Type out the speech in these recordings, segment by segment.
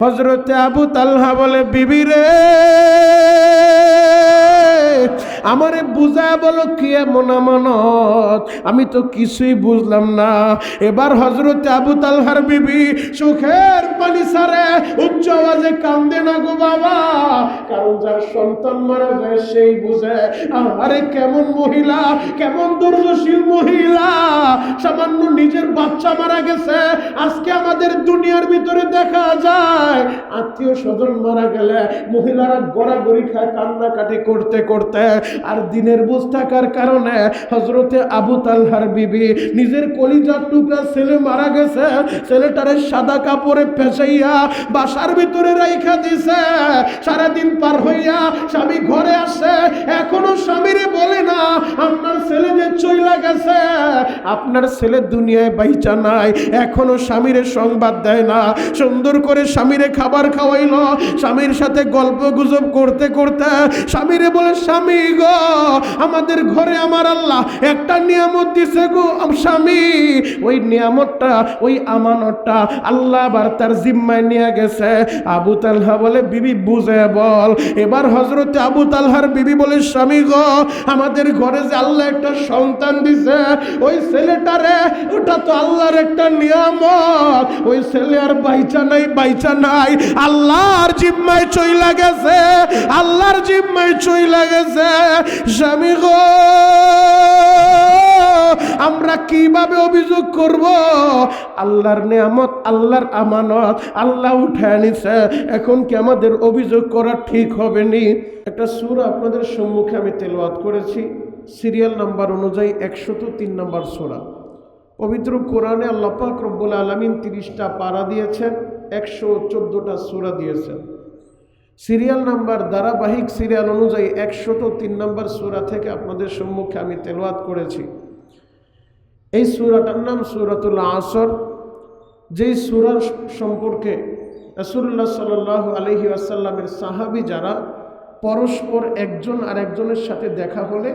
হযরতে আবু তালহা বলে, বিবি রে আমারে বুঝা বলো কি এমন আমানত, আমি তো কিছুই বুঝলাম না। এবার হযরতে আবু তালহার বিবি চোখের পানি ছাড়ে, উচ্চ আওয়াজে কান্দে না গো বাবা, কারণ যার সন্তান মারা যায় সেই বুঝে। আরে কেমন মহিলা, কেমন ধৈর্যশীল মহিলা, সামান্য নিজের বাচ্চা মারা গেছে। আজকে আমাদের দুনিয়ার ভিতরে দেখা যায় আত্মীয় স্বজন মারা গেলে মহিলারা গড়াগড়ি খায় কান্নাকাটি করতে করতে। আর দিনের বুঝ থাকার কারণে হযরতে আবু তালহার বিবি নিজের কলিজার টুকরা ছেলে মারা গেছে, ছেলেটারে সাদা কাপড়ে পেঁচাইয়া বাসার ভিতরে রাইখা দিছে। সারাদিন পার হইয়া স্বামী ঘরে আসে, এখনো স্বামীরে বলে না আপনার ছেলে যে চইলা গেছে, আপনার ছেলে দুনিয়ায় বাইচা নাই। এখনো স্বামীরে সংবাদ দেয় না। সুন্দর করে স্বামীরে খাবার খাওয়াইল, স্বামীর সাথে গল্প গুজব করতে করতে স্বামীরে বলে, স্বামী গো আমাদের ঘরে আমার আল্লাহ একটা নিয়ামত দিছে গো স্বামী, ওই নিয়ামতটা, ওই আমানতটা আল্লাহ আবার তার জিম্মায় নিয়ে গেছে। আবু তালহা বলে, বিবি বুঝে বল। এবার হযরতে আবু তালহার বিবি বলে, স্বামী গো আমাদের ঘরে যে আল্লাহ একটা সন্তান দিছে, ওই ছেলেটারে, ওটা তো আল্লাহর একটা নিয়ামত, ওই ছেলে আর বাইচা নাই, বাইচা নাই, আল্লাহর জিম্মায় চইলা গেছে, আল্লাহর জিম্মায় চইলা গেছে। স্বামী গো আমরা কিভাবে অভিযোগ করব? আল্লাহর নিয়ামত, আল্লাহর আমানত আল্লাহ উঠায় নিছে, এখন কি আমাদের অভিযোগ করা ঠিক হবে নি? একটা সূরা আপনাদের সম্মুখে আমি তেলাওয়াত করেছি, সিরিয়াল নাম্বার অনুযায়ী 103 নম্বর সূরা। পবিত্র কোরআনে আল্লাহ পাক রব্বুল আলামিন 30টা পারা দিয়েছেন, 114টা সূরা দিয়েছেন। সিরিয়াল নাম্বার, ধারাবাহিক সিরিয়াল অনুযায়ী 103 নম্বর সূরা থেকে আপনাদের সম্মুখে আমি তেলাওয়াত করেছি। এই সূরাটার নাম সূরাতুল আসর। যেই সূরা সম্পর্কে রাসূলুল্লাহ সাল্লাল্লাহু আলাইহি ওয়াসাল্লামের সাহাবী যারা পরস্পর একজন আর একজনের সাথে দেখা হলে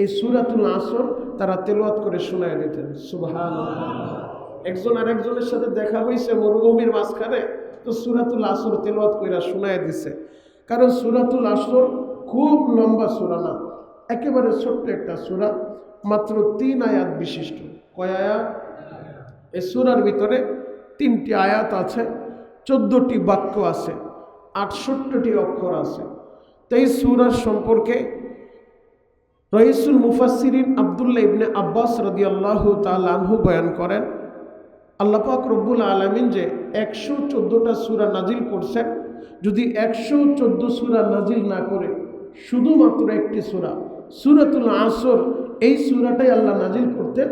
এই সূরাতুল আসর তারা তেলাওয়াত করে শোনায় দিতেন। সুবহানাল্লাহ। একজন আর একজনের সাথে দেখা হয়েছে মরুভূমির মাঝখানে, তো সূরাতুল আসর তেলাওয়াত কইরা শোনায় দিছে। কারণ সূরাতুল আসর খুব লম্বা সূরা না, একেবারে ছোট্ট একটা সূরা, মাত্র 3 আয়াত বিশিষ্ট। কয় আয়াত? এই সূরার ভিতরে 3টি আয়াত আছে, 14টি বাক্য আছে, 68টি অক্ষর আছে। তো এই সূরার সম্পর্কে রাইসুল মুফাসসিরিন আব্দুল্লাহ ইবনে আব্বাস রাদিয়াল্লাহু তাআলা আনহু বয়ান করেন, আল্লাহ পাক রব্বুল আলামিন যে 114টা সূরা নাজিল করছেন, যদি 114 সূরা নাজিল না করে শুধুমাত্র একটি সূরা সূরাতুল আসর, এই সূরাটাই আল্লাহ নাজিল করতেন,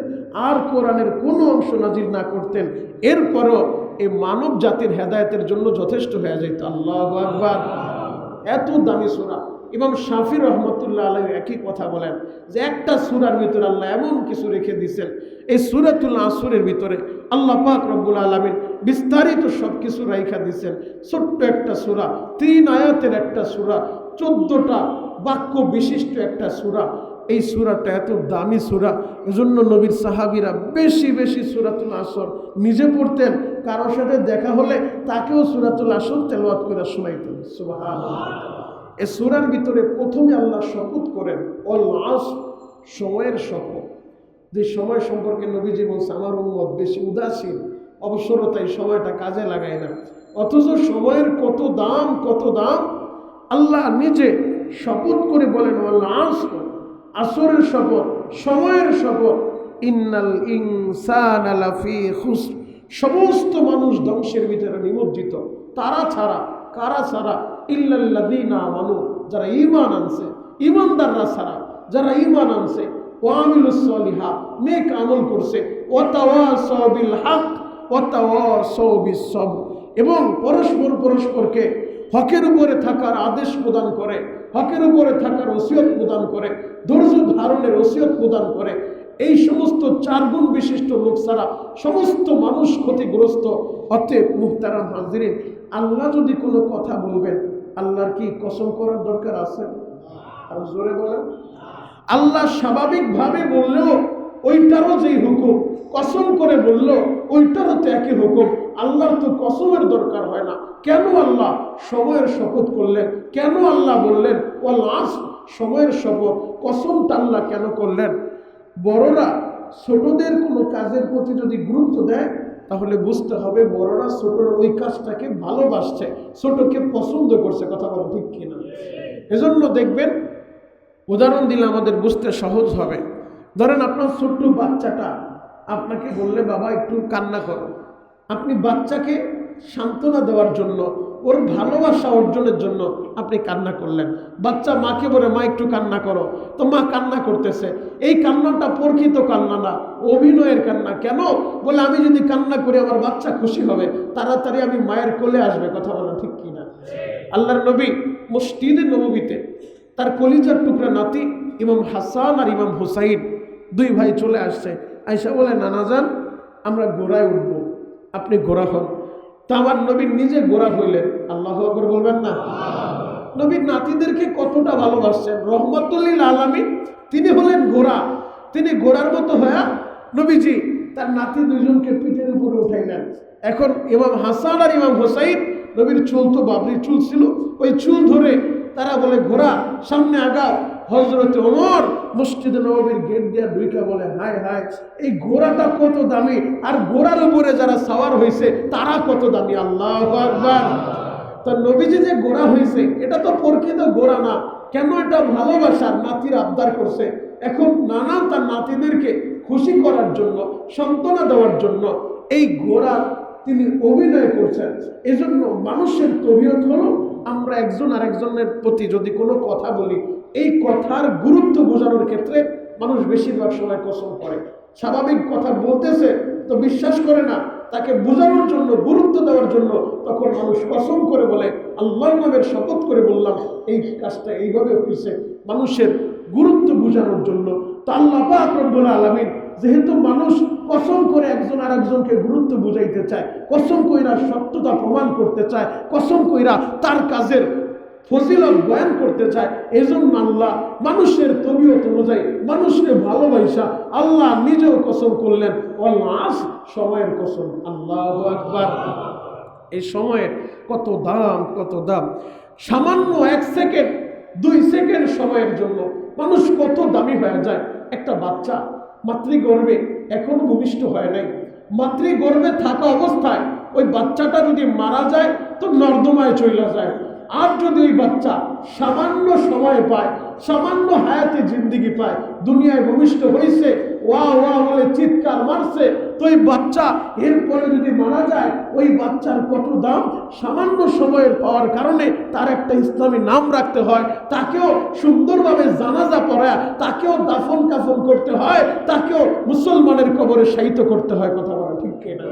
আর কোরআনের কোনো অংশ নাজিল না করতেন, এরপরও এই মানব জাতির হেদায়েতের জন্য যথেষ্ট হয়ে যেত। আল্লাহু আকবার। এত দামি সূরা। ইমাম শাফি রহমতুল্লাহ আলাইহি একই কথা বলেন যে একটা সূরার ভিতরে আল্লাহ এমন কিছু রেখে দিয়েছেন, এই সূরাতুল আসরের ভিতরে আল্লাহ পাক রব্বুল আলামিন বিস্তারিত সব কিছু রাইখা দিয়েছেন। ছোট্ট একটা সূরা, 3 আয়াতের একটা সূরা, 14টা বাক্য বিশিষ্ট একটা সূরা। এই সূরাটা এত দামি সূরা, এজন্য নবীর সাহাবীরা বেশি বেশি সূরাতুল আসর নিজে পড়তেন, কারোর সাথে দেখা হলে তাকেও সূরাতুল আসর তেলাওয়াত করে শোনাইতেন। সুবহানাল্লাহ। এই সূরার ভিতরে প্রথমে আল্লাহ শপথ করেন ওয়াল আসর, সময়ের শপথ। যে সময় সম্পর্কে নবীজি বলছে আমার উম্মত বেশি উদাসীন, অবসরতায় সময়টা কাজে লাগায় না, অথচ সময়ের কত দাম, কত দাম। আল্লাহ নিজে শপথ করে বলেন ওয়াল আসর, আসরের শপথ, সময়ের শপথ। ইন্নাল ইনসানা লাফি খুসর, সমস্ত মানুষ ধ্বংসের ভিতরে নিমজ্জিত, তারা ছাড়া। কারা ছাড়া? ইল্লাল্লাযীনা আমানু, যারা ঈমান আনছে, ঈমানদাররা ছাড়া, যারা ঈমান আনছে, ওয়া আমিলুস সলিহাত, নেক আমল করছে, ওয়া তাওয়াসাউ বিল হক ওয়া তাওয়াসাউ বিস সবর, এবং পরস্পর পরস্পরকে হকের উপরে থাকার আদেশ প্রদান করে, হকের উপরে থাকার ওসিয়ত প্রদান করে, ধৈর্য ধারণের ওসিয়ত প্রদান করে। এই সমস্ত 4 গুণ বিশিষ্ট লোক ছাড়া সমস্ত মানুষ ক্ষতিগ্রস্ত। অতএব মুহতারাম হাজিরিন, আল্লাহ যদি কোনো কথা বলবেন, আল্লাহর কি কসম করার দরকার আছে? আর জোরে বলেন। আল্লাহ স্বাভাবিকভাবে বললেও ওইটারও যেই হুকুম, কসম করে বললো ওইটারও তো একই হুকুম। আল্লাহর তো কসমের দরকার হয় না, কেন আল্লাহ সময়ের শপথ করলেন? কেন আল্লাহ বললেন ওয়াল আসর, সময়ের শপথ? কসমটা আল্লাহ কেন করলেন? বড়রা ছোটদের কোনো কাজের প্রতি যদি গুরুত্ব দেয় তাহলে বুঝতে হবে বড়রা ছোটর ওই কাজটাকে ভালোবাসছে, ছোটকে পছন্দ করছে। কথা বলো ঠিক কিনা? এজন্য দেখবেন, উদাহরণ দিলে আমাদের বুঝতে সহজ হবে। ধরেন আপনার ছোট্ট বাচ্চাটা আপনাকে বললে বাবা একটু কান্না করো, আপনি বাচ্চাকে সান্ত্বনা দেওয়ার জন্য, ওর ভালোবাসা অর্জনের জন্য আপনি কান্না করলেন। বাচ্চা মাকে বলে মা একটু কান্না করো, তো মা কান্না করতেছে। এই কান্নাটা প্রকৃত কান্না না, অভিনয়ের কান্না। কেন? বলে আমি যদি কান্না করি আমার বাচ্চা খুশি হবে, তাড়াতাড়ি আমি মায়ের কোলে আসবে। কথা বলো ঠিক কিনা? আল্লাহর নবী মসজিদে নববীতে তার কলিজার টুকরা নাতি ইমাম হাসান আর ইমাম হুসাইন দুই ভাই চলে আসছে। আয়েশা বলে নানাজান আমরা ঘোড়ায় উঠব, আপনি ঘোড়া হন। তা আমার নবী নিজে ঘোড়া হইলেন। আল্লাহু আকবার বলবেন না? নবীর নাতিদেরকে কতটা ভালোবাসছেন, রহমাতুল্লিল আলামিন। তিনি হলেন ঘোড়া, তিনি ঘোড়ার মতো হয়ে নবীজি তার নাতি দুইজনকে পিঠের উপরে উঠাইলেন। এখন ইমাম হাসান আর ইমাম হুসাইন, নবীর চুল তো বাবরি চুল ছিল, ওই চুল ধরে তারা বলে ঘোড়া সামনে আগাও। হযরতে ওমর মসজিদে নববীর গেট দিয়ে ঢুইকা বলে হায় হায়, এই ঘোড়াটা কত দামি, আর ঘোড়ার উপরে যারা সাওয়ার হয়েছে তারা কত দামি। আল্লাহু আকবার। তার নবীজি যে ঘোড়া হয়েছে এটা তো প্রকৃত ঘোড়া না। কেন? এটা ভালোবাসার, নাতির আবদার করছে। এখন নানা তার নাতিদেরকে খুশি করার জন্য, সান্ত্বনা দেওয়ার জন্য এই ঘোড়া তিনি অভিনয় করছেন। এজন্য মানুষের তবিয়ত হলো, আমরা একজন আরেকজনের প্রতি যদি কোনো কথা বলি, এই কথার গুরুত্ব বোঝানোর ক্ষেত্রে মানুষ বেশিরভাগ সময় কসম করে। স্বাভাবিক কথা বলতেছে তো বিশ্বাস করে না, তাকে বোঝানোর জন্য, গুরুত্ব দেওয়ার জন্য তখন মানুষ কসম করে বলে আল্লাহর নামের শপথ করে বললাম এই কাজটা এইভাবে হয়েছে, মানুষের গুরুত্ব বোঝানোর জন্য। তো আল্লাহ পাক রব্বুল আলামিন যেহেতু মানুষ কসম করে একজন আর একজনকে গুরুত্ব বুঝাইতে চায়, কসম কইরা সত্যতা প্রমাণ করতে চায়, কসম কইরা তার কাজের ফজিলত বয়ান করতে চায়, এজন্য আল্লাহ মানুষের তবিয়ত অনুযায়ী মানুষকে ভালোবাসা আল্লাহ নিজেও কসম করলেন ওয়াল আসর, সময়ের কসম। আল্লাহু আকবার। এই সময়ের কত দাম, কত দাম! সামান্য 1 সেকেন্ড 2 সেকেন্ড সময়ের জন্য মানুষ কত দামি হয়ে যায়। একটা বাচ্চা মাতৃগর্ভে এখনো ভূমিষ্ঠ হয় নাই, মাতৃগর্ভে থাকা অবস্থায় ওই বাচ্চাটা যদি মারা যায় তো নর্দমায় চলে যায়। আর যদি ওই বাচ্চা সামান্য সময় পায়, সামান্য হায়াতে জিন্দিগি পায়, দুনিয়ায় ভূমিষ্ঠ হয়েছে, ওয়া ওয়া বলে চিৎকার মারছে, তো ওই বাচ্চা এরপরে যদি মারা যায় ওই বাচ্চার কত দাম! সামান্য সময়ের পাওয়ার কারণে তার একটা ইসলামী নাম রাখতে হয়, তাকেও সুন্দরভাবে জানাজা পড়ায়, তাকেও দাফন কাফন করতে হয়, তাকেও মুসলমানের কবরে শায়িত করতে হয়। কথা বলা ঠিক কিনা?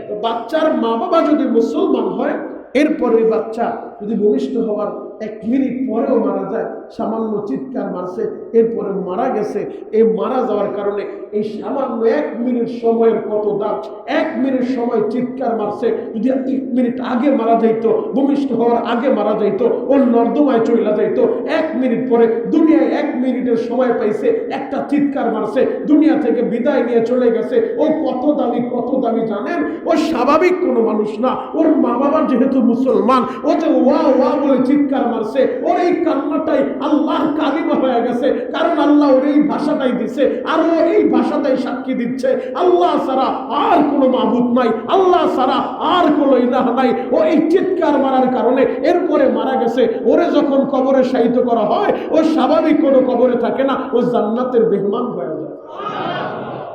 তো বাচ্চার মা বাবা যদি মুসলমান হয়, এরপর ওই বাচ্চা যদি ভূমিষ্ঠ হওয়ার 1 মিনিট পরেও মারা যায়, সামান্য চিৎকার মারছে এরপরে মারা গেছে, এই মারা যাওয়ার কারণে এই সামান্য 1 মিনিট সময়ের কত দাম! 1 মিনিট সময় চিৎকার মারছে, যদি 1 মিনিট আগে মারা যাইতো, ভূমিষ্ঠ হওয়ার আগে মারা যাইতো, ওর নর্দমায় চলে যাইতো। 1 মিনিট পরে দুনিয়ায় 1 মিনিটের সময় পাইছে, একটা চিৎকার মারছে, দুনিয়া থেকে বিদায় নিয়ে চলে গেছে। ও কত দামি, কত দামি জানেন? ও স্বাভাবিক কোনো মানুষ না, ওর মা বাবা যেহেতু মুসলমান, ও যে ওয়া ওয়া বলে চিৎকার মারছে, ওর এই কান্নাটাই আল্লাহর কালিমা হয়ে গেছে, কারণ আল্লাহ ওর এই ভাষাটাই দিছে, আর ও এই ভাষাটাই সাক্ষী দিচ্ছে আল্লাহ ছাড়া আর কোনো মাবুদ নাই, আল্লাহ ছাড়া আর কোনো ইলাহ নাই। ও এই চিৎকার মারার কারণে এরপরে মারা গেছে। ওরে যখন কবরে শায়িত করা হয়, ও স্বাভাবিক কোনো কবরে থাকে না, ও জান্নাতের মেহমান হয়ে যায়।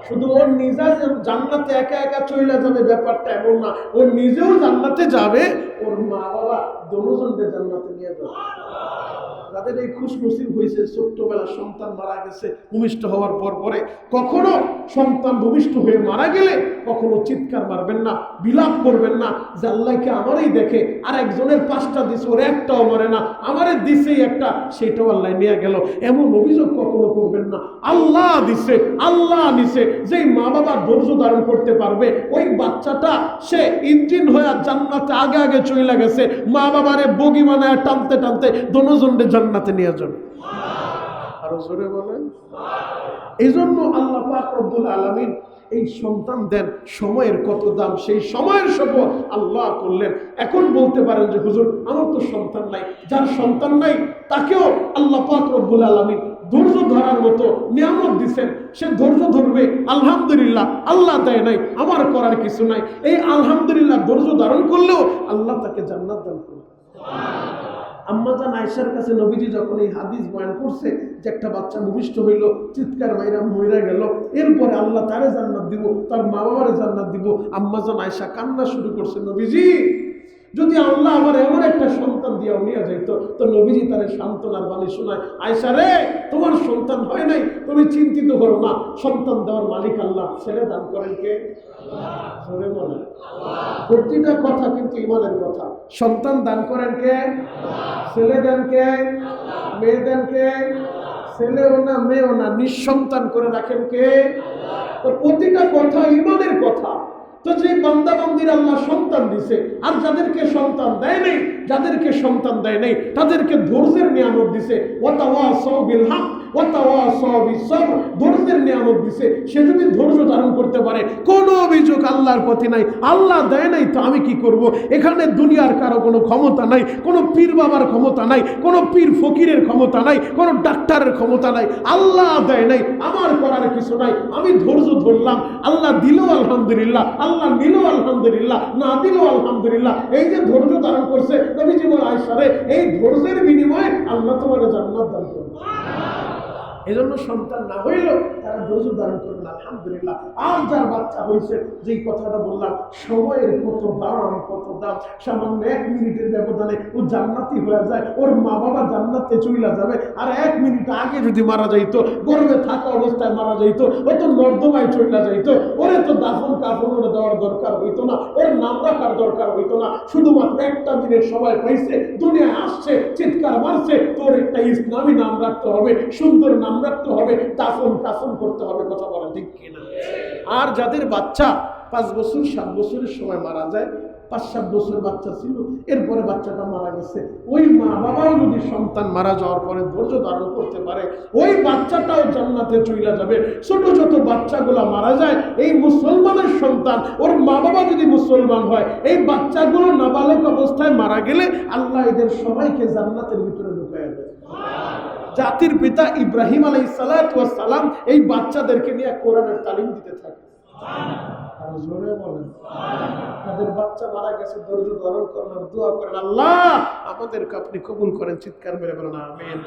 শুধু ওর নিজা জান্নাতে একা একা চলে যাবে ব্যাপারটা এমন না, ও নিজেও জান্নাতে যাবে, ওর মা বাবা দুজনকে জান্নাতে নিয়ে যাবে। যাদের এই খুশনসিব হয়েছে ছোট্টবেলা সন্তান মারা গেছে ভূমিষ্ঠ হওয়ার পর পরে, কখনো সন্তান ভূমিষ্ঠ হয়ে মারা গেলে কখনো চিৎকার মারবেন না, বিলাপ করবেন না যে আল্লাহকে আমারই দেখে, আর একজনের 5টা দিছে ওর একটাও মরে না, আমারে দিছেই একটা, সেটাও আল্লাহ নিয়ে গেল, এমন অভিযোগ কখনো করবেন না। আল্লাহ দিছে, আল্লাহ নিছে। যেই মা বাবা ধৈর্য ধারণ করতে পারবে, ওই বাচ্চাটা সে ইঞ্জিন হয়ে জান্নাতে আগে আগে চলে গেছে, মা বাবারে বগি বানায় টানতে টানতে দুজনকে জান্নাতে নিয়ে যাবে। আরো জোরে বলেন। এই জন্য আল্লাহ পাক রব্বুল আলামিন এই সন্তান দেন, সময়ের কত দাম, সেই সময়ের শপথ আল্লাহ করলেন। এখন বলতে পারেন যে হুজুর আমার তো সন্তান নাই, যার সন্তান নাই তাকেও আল্লাহ পাক রব্বুল আলামিন ধৈর্য ধরার মতো নিয়ামত দিচ্ছেন, সে ধৈর্য ধরবে। আলহামদুলিল্লাহ, আল্লাহ দেয় নাই, আমার করার কিছু নাই, এই আলহামদুলিল্লাহ ধৈর্য ধারণ করলেও আল্লাহ তাকে জান্নাত দান করবে। আম্মা জান আয়েশার কাছে নবীজি যখন এই হাদিস বয়ান করছে যে একটা বাচ্চা ভূমিষ্ঠ হইল, চিৎকার মাইরা মইরা গেল, এরপরে আল্লাহ তারে জান্নাত দিব, তার মা বাবারে জান্নাত দিব, আম্মা জান আয়েশা কান্না শুরু করছে, নবীজি যদি আল্লাহ আমার এমন একটা সন্তান দিয়ে নিয়ে যেত, তো নবীজি তার সান্ত্বনার বাণী শোনায়, আয়েশা রে তোমার সন্তান হয় নাই, তুমি চিন্তিত করো না, সন্তান দেওয়ার মালিক আল্লাহ, ছেলে দান করেন কে? জোরে বলে। প্রতিটা কথা কিন্তু ইমানের কথা। সন্তান দান করেন কে? ছেলে দেন কে? মেয়ে দেন কে? ছেলেও না মেয়েও না, নিঃসন্তান করে রাখেন কে? তো প্রতিটা কথা ইমানের কথা। তো যে বান্দা বান্দির আল্লাহ সন্তান দিছে, আর যাদেরকে সন্তান দেয় নাই, যাদেরকে সন্তান দেয় নাই তাদেরকে ধৈর্যের নিয়ামত দিছে, ওয়াতাওয়াসাউ বিল হক ওয়াতাওয়াসাউ বিস সবর, ধৈর্যের নিয়ামত দিছে। সে যদি ধৈর্য ধারণ করতে পারে, কোনো অভিযোগ আল্লাহর প্রতি নাই। আল্লাহ দেয় নাই তো আমি কি করব? এখানে দুনিয়ার কারো কোনো ক্ষমতা নাই, কোনো পীর বাবার ক্ষমতা নাই, কোনো পীর ফকিরের ক্ষমতা নাই, কোনো ডাক্তারের ক্ষমতা নাই। আল্লাহ দেয় নাই, আমার করার কিছু নাই, আমি ধৈর্য ধরলাম। আল্লাহ দিলেও আলহামদুলিল্লাহ, আল্লাহ নিলেও আলহামদুলিল্লাহ, না দিলেও আলহামদুলিল্লাহ। এই যে ধৈর্য ধারণ করছে, নবীজি বলে আয়েশা রে এই ধৈর্যের বিনিময়ে আল্লাহ তোমার জান্নাত দান করবে। এজন্য সন্তান না হইলেও তারা ধৈর্য ধারণ করবেন, আলহামদুলিল্লাহ। আর যার বাচ্চা হয়েছে, যেই কথাটা বললাম, সময়ের কত দাম, কত দাম। সামান্য 1 মিনিটের ব্যবধানে ও জান্নাতি হয়ে যায়, ওর মা বাবা জান্নাতে চলে যাবে। আর 1 মিনিট আগে যদি মারা যাইতো, গর্ভে থাকা অবস্থায় মারা যাইতো, ও তো নর্দমায় চলে যাইতো, ওরে তো দাফন কাফন দেওয়ার দরকার হইতো না, ওর নাম রাখার দরকার হইতো না। শুধুমাত্র 1টা মিনিট সময় পাইছে, দুনিয়ায় আসছে, চিৎকার মারছে, তোর একটা ইসলামী নাম রাখতে হবে, সুন্দর নাম রাখতে হবে, দাফন কাফন করতে হবে। কথা বলা ঠিক কিনা? আর যাদের বাচ্চা 5 বছর 7 বছরের সময় মারা যায়, 5-7 বছর বাচ্চা ছিল, এরপরে বাচ্চাটা মারা গেছে, ওই মা বাবাও যদি সন্তান মারা যাওয়ার পরে ধৈর্য ধারণ করতে পারে, ওই বাচ্চাটাও জান্নাতে চলে যাবে। ছোট ছোট বাচ্চাগুলা মারা যায়, এই মুসলমানের সন্তান, ওর মা বাবা যদি মুসলমান হয়, এই বাচ্চাগুলো নাবালক অবস্থায় মারা গেলে আল্লাহ এদের সবাইকে জান্নাতের ভিতরে ঢুকায় দেয়। জাতির পিতা ইব্রাহিম আলাইহিস সালাতু ওয়াস সালাম এই বাচ্চাদেরকে নিয়ে কোরআনের তালিম দিতে থাকে। আর জোরে বলেন, তাদের বাচ্চা মারা গেছে, ধৈর্য ধারণ করেন, দোয়া করেন, আল্লাহ আমাদেরকে আপনি কবুল করেন। চিৎকার মেরে বলেন আমিন।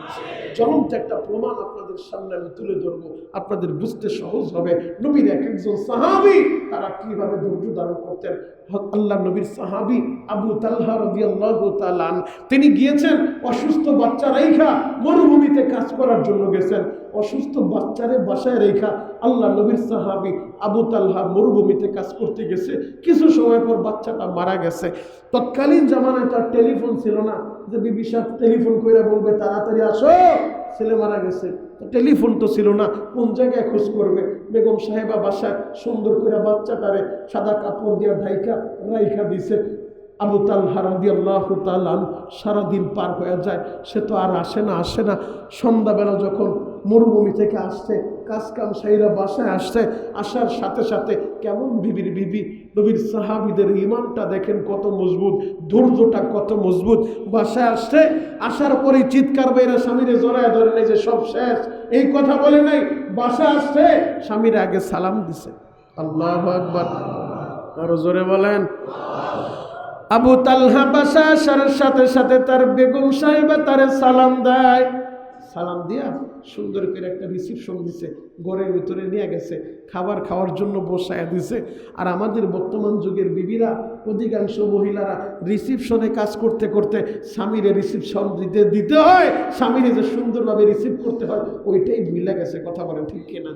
জ্বলন্ত একটা প্রমাণ আপনাদের সামনে আমি তুলে ধরবো, আপনাদের বুঝতে সহজ হবে। নবীর একজন সাহাবী তারা কিভাবে ধৈর্য ধারণ করতেন। আল্লাহ নবীর সাহাবী আবু তালহা রাদিয়াল্লাহু তাআলা আন, তিনি গিয়েছেন অসুস্থ বাচ্চা রাইখা, মরুভূমিতে কাজ করার জন্য গেছেন। অসুস্থ বাচ্চারে বাসায় রেখা আল্লাহ নবীর সাহাবী আবু তালহা মরুভূমিতে কাজ করতে গেছে। কিছু সময় পর বাচ্চাটা মারা গেছে। তৎকালীন জামানায় তার টেলিফোন ছিল না যে বিবি সাহেব টেলিফোন কইরা বলবে তাড়াতাড়ি আসো, ছেলে মারা গেছে। টেলিফোন তো ছিল না, কোন জায়গায় খোঁজ করবে? বেগম সাহেবা বাসায় সুন্দর করে বাচ্চাটারে সাদা কাপড় দিয়ে ঢাইকা রাইখা দিছে। আবু তালহা রাদিয়াল্লাহু তাআলা সারাদিন পার হয়ে যায়, সে তো আর আসে না। সন্ধ্যাবেলা যখন মরুভূমি থেকে আসছে, কাজ কাম সাইরা বাসায় আসছে, আসার সাথে সাথে কেমন বিবি নবীর সাহাবীদের ইমানটা দেখেন কত মজবুত, ধৈর্যটা কত মজবুত। বাসায় আসছে, আসার পরে চিৎকার বাইরা স্বামীরে জড়ায় ধরে নেই যে সব শেষ, এই কথা বলে নাই। বাসায় আসছে, স্বামীর আগে সালাম দিছে। আল্লাহু আকবার, আরো জোরে বলেন। আবু তালহা বাসা আসার সাথে সাথে তার বেগম সাহেবা তারে সালাম দেয়। সালাম দিয়া সুন্দর করে একটা রিসিপশন দিছে, ঘরের ভিতরে নিয়ে গেছে, খাবার খাওয়ার জন্য বসায় দিছে। আর আমাদের বর্তমান যুগের বিবিরা, অধিকাংশ মহিলারা রিসিপশনে কাজ করতে করতে স্বামীরে রিসিপশন দিতে হয়, স্বামীরে যে সুন্দরভাবে রিসিভ করতে হয় ওইটাই ভুলে গেছে। কথা বলেন ঠিক কিনা?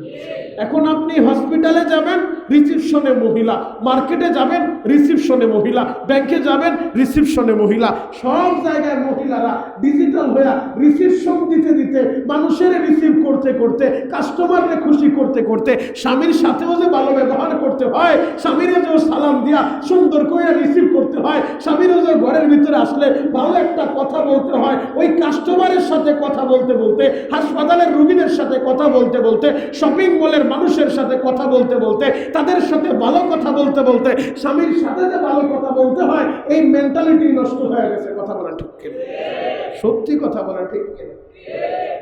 এখন আপনি হসপিটালে যাবেন, রিসিপশনে মহিলা, মার্কেটে যাবেন, রিসিপশনে মহিলা, ব্যাংকে যাবেন, রিসিপশনে মহিলা, সব জায়গায় মহিলারা ডিজিটাল হয়ে রিসিপশন দিতে দিতে, মানুষের রিসিভ করতে করতে, কাস্টমারকে খুশি করতে করতে, স্বামীর সাথেও যে ভালো ব্যবহার করতে হয়, স্বামীরে যে সালাম দিয়া সুন্দর করে করে রিসিভ করতে হয়, স্বামীর ঘরের ভিতরে আসলে ভালো একটা কথা বলতে হয়, ওই কাস্টমারের সাথে কথা বলতে বলতে, হাসপাতালের রোগীদের সাথে কথা বলতে বলতে, শপিং মলের মানুষের সাথে কথা বলতে বলতে, তাদের সাথে ভালো কথা বলতে বলতে, স্বামীর সাথে যে ভালো কথা বলতে হয় এই মেন্টালিটি নষ্ট হয়ে গেছে। কথা বলেন ঠিক কিনা? সত্যি কথা বলেন ঠিক কিনা?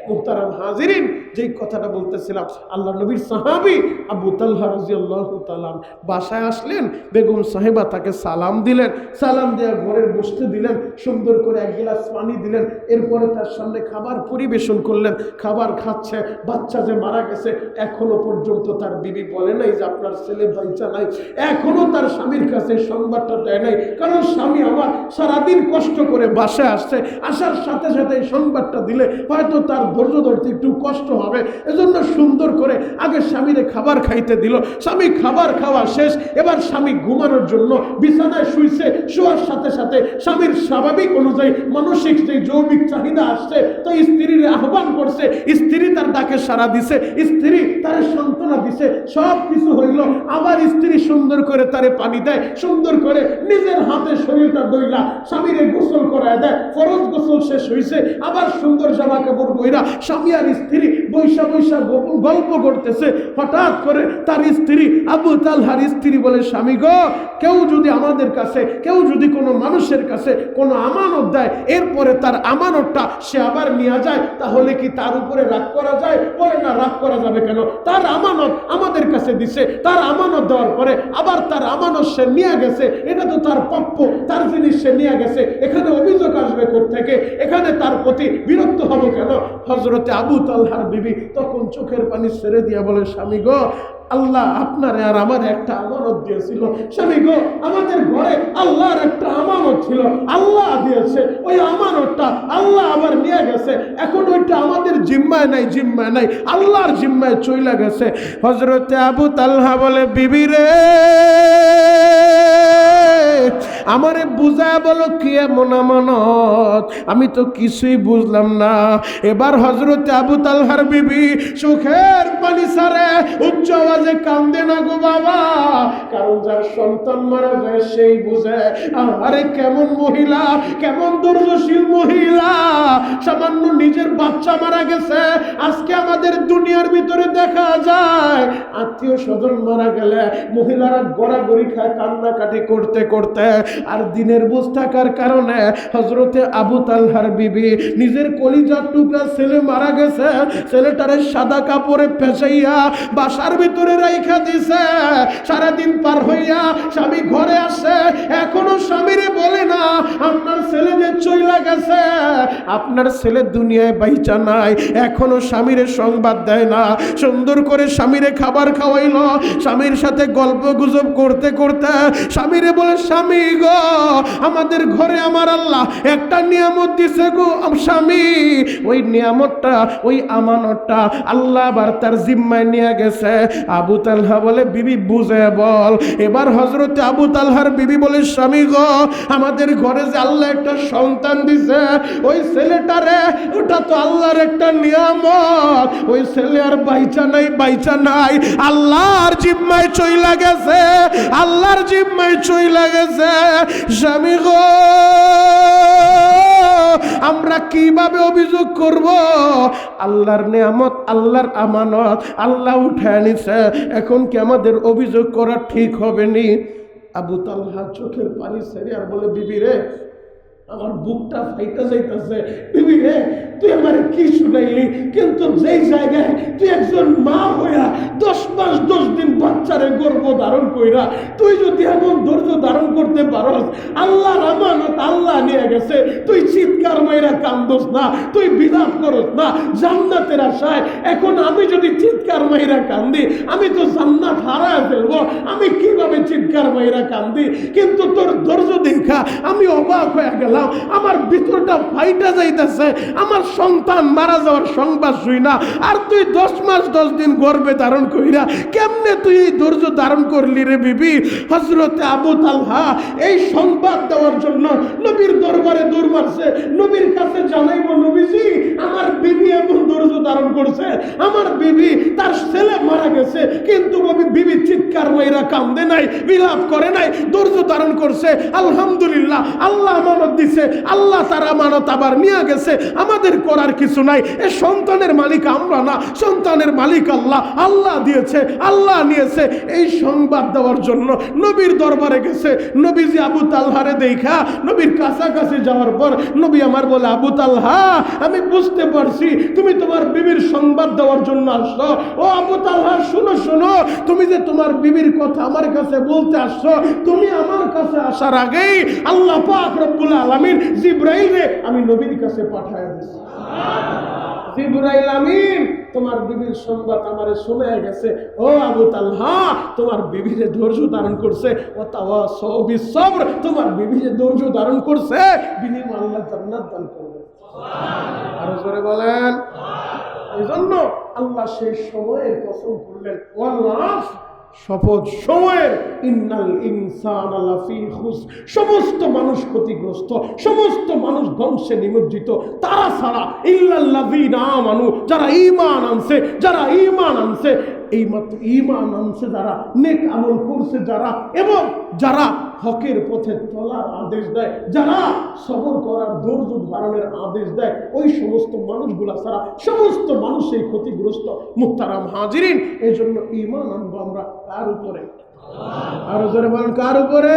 মুহতারাম হাজিরিন, যেই কথাটা বলতেছিলাম, আল্লাহ নবীর সাহাবী আবু তালহা রাদিয়াল্লাহু তাআলা বাসায় আসলেন, বেগম সাহেবা তাকে সালাম দিলেন, সালাম দিয়ে ঘরে বসতে দিলেন, সুন্দর করে এক গ্লাস পানি দিলেন, এরপরে তার সামনে খাবার পরিবেশন করলেন, খাবার খাচ্ছে। বাচ্চা যে মারা গেছে এখনো পর্যন্ত তার বিবি বলে নাই যে আপনার ছেলে বাইচা নাই, এখনো তার স্বামীর কাছে সংবাদটা দেয় নাই, কারণ স্বামী আমার সারাদিন কষ্ট করে বাসায় আসছে, আসার সাথে সাথে সংবাদটা দিলে হয়তো তার ধৈর্য ধরতে একটু কষ্ট হবে, এজন্য সুন্দর করে আগে স্বামীরে খাবার খাইতে দিল। স্বামী খাবার খাওয়া শেষ, এবার স্বামী ঘুমানোর জন্য বিছানায় শুইছে, শোয়ার সাথে সাথে স্বামীর স্বাভাবিক অনুযায়ী মানসিক যে যৌবিক চাহিদা আসছে, তো স্ত্রীর আহ্বান করছে, স্ত্রী তার ডাকে সাড়া দিছে, স্ত্রী তার সান্ত্বনা দিছে, সব কিছু হইল। আবার স্ত্রী সুন্দর করে তারে পানি দেয়, সুন্দর করে নিজের হাতে শরীরটা দইলা স্বামীরে গোসল করায় দেয়, ফরজ গোসল শেষ হইছে, আবার সুন্দর জামা কাপড় বইরা স্বামী আর স্ত্রী বৈশা বৈশা গল্প করতেছে। হঠাৎ করে তার স্ত্রী আবু তালহার স্ত্রী বলে, স্বামী গো, কেউ যদি আমাদের কাছে, কেউ যদি কোনো মানুষের কাছে কোনো আমানত দেয়, এরপরে তার আমানতটা সে আবার নিয়ে যায়, তাহলে কি তার উপরে রাগ করা যায়? বলে না, রাগ করা যাবে কেন? তার আমানত আমাদের কাছে দিছে, তার আমানত দেওয়ার পরে আবার তার আমানত সে নিয়ে গেছে, এটা তো তার প্রাপ্য, তার জিনিস সে নিয়ে গেছে, এখানে অভিযোগ আসবে কোত্থেকে? এখানে তার প্রতি বিরক্ত হবে কেন? হযরতে আবু তালহার বিবি তখন চোখের পানি ছেড়ে দিয়া বলে, স্বামী গো, আল্লাহ আপনারে আর আমার একটা আমানত দিয়েছিল। স্বামী গো, আমাদের ঘরে আল্লাহর একটা আমানত ছিল, আল্লাহ দিয়েছে, ওই আমানতটা আল্লাহ আবার নিয়ে গেছে, এখন ওইটা আমাদের জিম্মায় নাই, জিম্মায় নাই, আল্লাহর জিম্মায় চইলা গেছে। হযরতে আবু তালহা বলে, বিবি রে, আমারে বুঝায় বলো কি এমন আমানত, আমি তো কিছুই বুঝলাম না। এবার হযরতে আবু তালহার বিবি চোখের পানি ছাড়ে, উচ্চ আওয়াজে কান্দে না গো বাবা, কারণ যার সন্তান মারা যায় সেই বুঝে। আরে কেমন মহিলা, কেমন ধৈর্যশীল মহিলা, সামান্য নিজের বাচ্চা মারা গেছে। আজকে আমাদের দুনিয়ার ভিতরে দেখা যায় আত্মীয় স্বজন মারা গেলে মহিলারা গড়াগড়ি খায় কান্নাকাটি করতে করতে, আর দিনের বুঝ থাকার কারণে হযরতে আবু তালহার বিবি নিজের কলিজার টুকরা ছেলে মারা গেছে, ছেলেটারে সাদা কাপড়ে পেঁচাইয়া বাসার ভিতরে রাইখা দিছে। সারাদিন পার হইয়া স্বামী ঘরে আসে, এখনো স্বামীরে বলে না আপনার ছেলে যে চইলা গেছে, আপনার ছেলে দুনিয়ায় বাইচা নাই, এখনো স্বামীরে সংবাদ দেয় না। সুন্দর করে স্বামীরে খাবার খাওয়াইল, স্বামীর সাথে গল্প গুজব করতে করতে স্বামীরে বলে, স্বামী গো, আমাদের ঘরে আমার আল্লাহ একটা নিয়ামত দিছে গো স্বামী, ওই নিয়ামতটা, ওই আমানতটা আল্লাহ আবার তার জিম্মায় নিয়ে গেছে। আবু তালহা বলে, বিবি বুঝে বল। এবার হযরতে আবু তালহার বিবি বলে, স্বামী গো, আমাদের ঘরে যে আল্লাহ একটা সন্তান দিছে, ওই ছেলেটারে, ওটা তো আল্লাহর একটা নিয়ামত, ওই ছেলে আর বাইচা নাই, বাইচা নাই, আল্লাহর জিম্মায় চইলা গেছে, আল্লাহর জিম্মায় চইলা গেছে। স্বামী গো, আমরা কিভাবে অভিযোগ করব? আল্লাহর নিয়ামত, আল্লাহর আমানত আল্লাহ উঠায় নিছে, এখন কি আমাদের অভিযোগ করা ঠিক হবে নি? আবু তালহা চোখের পানি ছেড়ে আর বলে, বিবি রে, আমার বুকটা ফাইটা যাইতেছে। বিবি রে, তুই আমার কি শুনাইলি, কিন্তু যেই জায়গায় তুই একজন মা হইয়া 10 মাস 10 দিন বাচ্চারে গর্ভ ধারণ কইরা তুই যদি এমন ধৈর্য ধারণ করতে পারস, আল্লাহর আমানত আল্লাহ নিয়ে গেছে, তুই চিৎকার মাইরা কান্দোস না, তুই বিলাপ করস না জান্নাতের আশায়। এখন আমি যদি চিৎকার মাইরা কান্দি, আমি তো জান্নাত হারায় ফেলবো, আমি কিভাবে চিৎকার মাইরা কান্দি? কিন্তু তোর ধৈর্য দেখা আমি অবাক হয়ে গেলাম। গেলাম, আমার ভিতরটা ফাইটা যাইতেছে, আমার সন্তান মারা যাওয়ার সংবাদ শুই না, আর তুই 10 মাস 10 দিন গর্ভে ধারণ কইরা কেমনে তুই এই ধৈর্য ধারণ করলি রে বিবি? হযরতে আবু তালহা এই সংবাদ দেওয়ার জন্য নবীর দরবারে দৌড় মারছে, নবীর কাছে জানাইবো, নবীজি আমার বিবি এমন ধৈর্য ধারণ করছে, আমার বিবি তার ছেলে মারা গেছে কিন্তু বিবি চিৎকার মাইরা কান্দে নাই, বিলাপ করে নাই, ধৈর্য ধারণ করছে। আলহামদুলিল্লাহ, আল্লাহ আমানত দিছে, আল্লাহ তার আমানত আবার নিয়ে গেছে, আমাদের করার কিছু নাই। এই সন্তানের মালিক আমরা না, সন্তানের মালিক আল্লাহ, আল্লাহ দিয়েছে, আল্লাহ নিয়েছে। এই সংবাদ দেওয়ার জন্য নবীর দরবারে গেছে। নবীজি আবু তালহারে দেখা নবীর কাছাকাছি যাওয়ার পর নবী আমার বলে, আবু তালহা আমি বুঝতে পারছি তুমি তোমার বিবির সংবাদ দেওয়ার জন্য আসছো। ও আবু তালহা শুনো শুনো, তুমি যে তোমার বিবির কথা আমার কাছে বলতে আসছো, তুমি আমার কাছে আসার আগেই আল্লাহ পাক রব্বুল আলামিন জিবরাইলে আমি নবীর কাছে পাঠায় দিয়েছি। জিবরাইল আমিন তোমার বিবির সংবাদ আমারে শোনায় গেছে। ও আবু তালহা তোমার বিবি যে ধৈর্য ধারণ করছে, ও তাওয়াসাউ বিসসবর, তোমার বিবি যে ধৈর্য ধারণ করছে, বিনিময়ে আল্লাহ জান্নাত দান করবে। সুবহানাল্লাহ, আরো জোরে বলেন। এইজন্য আল্লাহ সেই সময়ের কসম করলেন, ওয়াল্লাহ শপথ সময়ের, ইন্নাল ইনসানা লাফি খুস, সমস্ত মানুষ ক্ষতিগ্রস্ত, সমস্ত মানুষ ধ্বংসে নিমজ্জিত, তারা ছাড়া ইল্লাল্লাযীনা আমানু, যারা ঈমান আনছে, যারা ঈমান আনছে, এইমাত্র ঈমান আনছে যারা, নেক আমল করছে যারা, এবং যারা হকের পথে চলার আদেশ দেয়, যারা সবর করার ধৈর্য ধারণের আদেশ দেয়, ওই সমস্ত মানুষগুলা ছাড়া সমস্ত মানুষ এই ক্ষতিগ্রস্ত। মুহতারাম হাজিরিন, এই জন্য ঈমান আনবো আমরা কার উপরে? আরো জোরে বলেন, কার উপরে?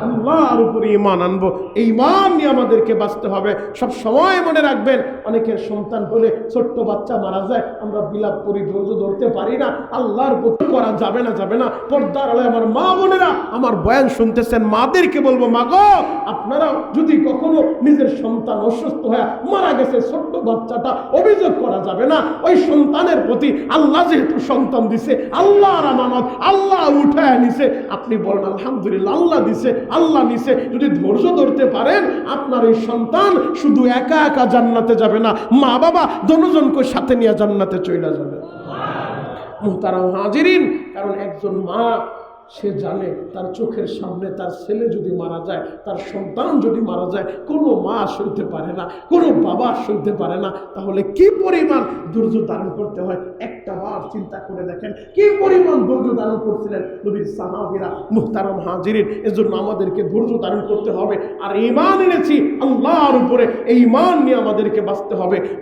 আল্লাহর উপরে ঈমান আনবো। এই ঈমান নিয়ে আমাদেরকে বাঁচতে হবে। সব সময় মনে রাখবেন, অনেকের সন্তান হলে ছোট্ট বাচ্চা মারা যায়, আমরা বিলাপ করি, ধৈর্য ধরতে পারি না। আল্লাহর প্রতি করা যাবে না, যাবে না। পর্দার আড়ালে আমার মা বোনেরা আমার বয়ান শুনতেছেন, মাদেরকে বলবো, মা গো আপনারাও যদি কখনো নিজের সন্তান অসুস্থ হয়ে মারা গেছে, ছোট্ট বাচ্চাটা, অভিযোগ করা যাবে না। ওই সন্তানের প্রতি আল্লাহ যেহেতু সন্তান দিছে, আল্লাহর আমানত, আল্লাহ উঠায় নিছে, আপনি বলেন আলহামদুলিল্লাহ, আল্লাহ দিছে, আল্লাহ নিছে। যদি ধৈর্য ধরতে পারেন, আপনার এই সন্তান শুধু একা একা জান্নাতে যাবে না, মা বাবা দুজনকে সাথে নিয়ে জান্নাতে চলে যাবে। মুহতারাম হাজিরিন, কারণ একজন মা সে জানে তার চোখের সামনে তার ছেলে যদি মারা যায়, তার সন্তান যদি মারা যায়, কোনো মা সইতে পারে না, কোনো বাবা সইতে পারে না। তাহলে কি পরিমাণ ধৈর্য ধারণ করতে হয় একটা বার চিন্তা করে দেখেন, কি পরিমাণ ধৈর্য ধারণ করছিলেন নবীর সাহাবীরা। মুহতারাম হাজিরিন, এজন্য আমাদেরকে ধৈর্য ধারণ করতে হবে। আর ঈমান এনেছি আল্লাহর উপরে, এই ঈমান নিয়ে আমাদেরকে বাঁচতে হবে।